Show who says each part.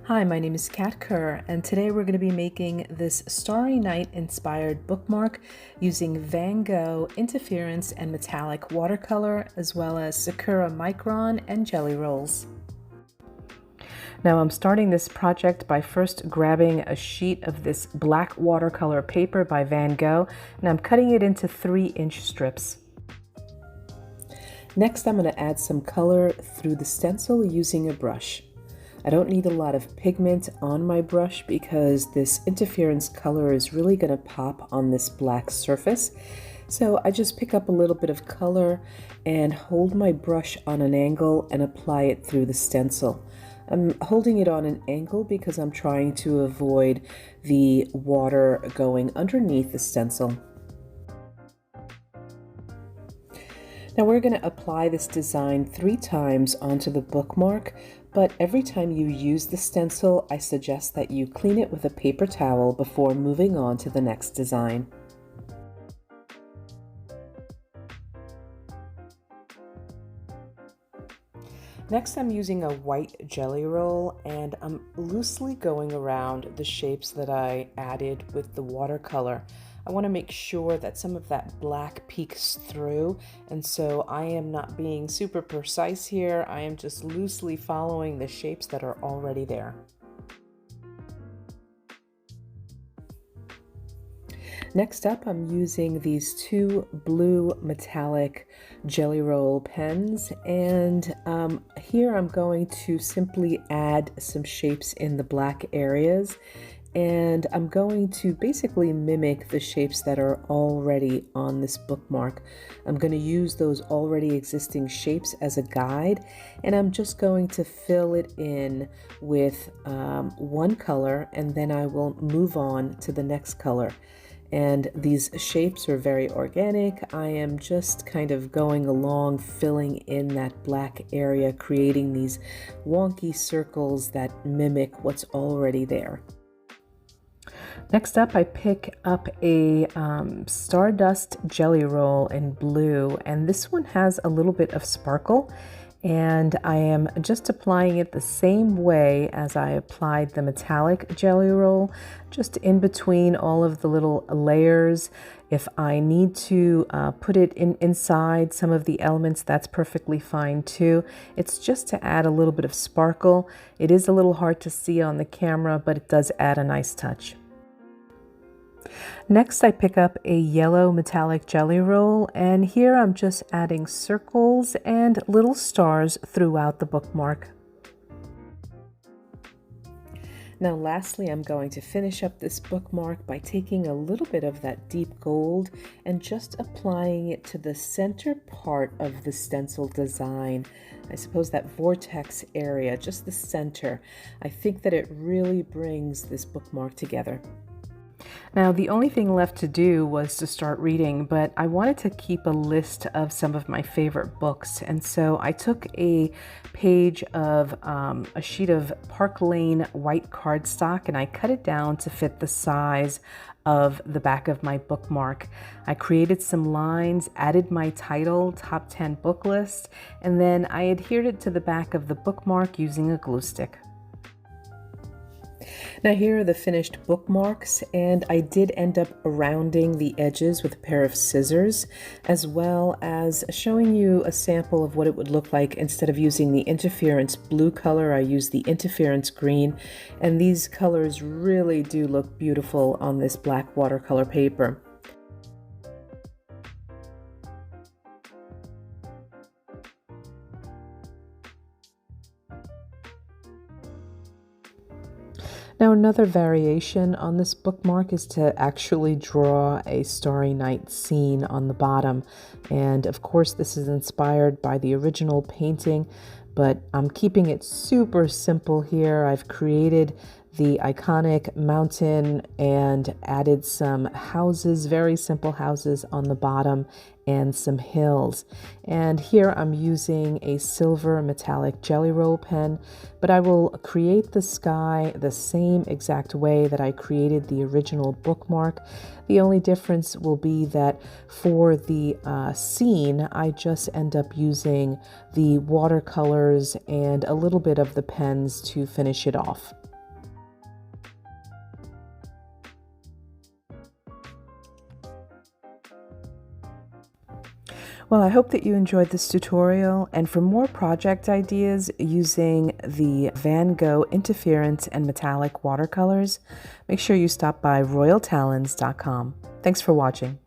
Speaker 1: Hi, my name is Kat Kerr, and today we're going to be making this Starry Night inspired bookmark using Van Gogh interference and metallic watercolor, as well as Sakura Micron and jelly rolls. Now I'm starting this project by first grabbing a sheet of this black watercolor paper by Van Gogh, and I'm cutting it into 3-inch strips. Next, I'm going to add some color through the stencil using a brush. I don't need a lot of pigment on my brush because this interference color is really going to pop on this black surface. So I just pick up a little bit of color and hold my brush on an angle and apply it through the stencil. I'm holding it on an angle because I'm trying to avoid the water going underneath the stencil. Now we're going to apply this design 3 times onto the bookmark, but every time you use the stencil, I suggest that you clean it with a paper towel before moving on to the next design. Next, I'm using a white jelly roll, and I'm loosely going around the shapes that I added with the watercolor. I want to make sure that some of that black peeks through, and so I am not being super precise here. I am just loosely following the shapes that are already there. Next up, I'm using these 2 blue metallic jelly roll pens, and here I'm going to simply add some shapes in the black areas, and I'm going to basically mimic the shapes that are already on this bookmark. I'm going to use those already existing shapes as a guide, and I'm just going to fill it in with one color, and then I will move on to the next color. And these shapes are very organic. I am just kind of going along, filling in that black area, creating these wonky circles that mimic what's already there. Next up, I pick up a Stardust jelly roll in blue, and this one has a little bit of sparkle, and I am just applying it the same way as I applied the metallic jelly roll, just in between all of the little layers. If I need to put it inside some of the elements, that's perfectly fine too. It's just to add a little bit of sparkle. It is a little hard to see on the camera, but it does add a nice touch. Next, I pick up a yellow metallic jelly roll, and here I'm just adding circles and little stars throughout the bookmark. Now lastly, I'm going to finish up this bookmark by taking a little bit of that deep gold and just applying it to the center part of the stencil design. I suppose that vortex area, just the center. I think that it really brings this bookmark together. Now, the only thing left to do was to start reading, but I wanted to keep a list of some of my favorite books. And so I took a page of a sheet of Park Lane white cardstock, and I cut it down to fit the size of the back of my bookmark. I created some lines, added my title, top 10 book list, and then I adhered it to the back of the bookmark using a glue stick. Now here are the finished bookmarks, and I did end up rounding the edges with a pair of scissors, as well as showing you a sample of what it would look like. Instead of using the interference blue color, I used the interference green, and these colors really do look beautiful on this black watercolor paper. Now another variation on this bookmark is to actually draw a Starry Night scene on the bottom. And of course this is inspired by the original painting, but I'm keeping it super simple here. I've created the iconic mountain and added some houses, very simple houses on the bottom, and some hills. And here I'm using a silver metallic jelly roll pen, but I will create the sky the same exact way that I created the original bookmark. The only difference will be that for the scene, I just end up using the watercolors and a little bit of the pens to finish it off. Well, I hope that you enjoyed this tutorial, and for more project ideas using the Van Gogh interference and metallic watercolors, make sure you stop by royaltalens.com. Thanks for watching.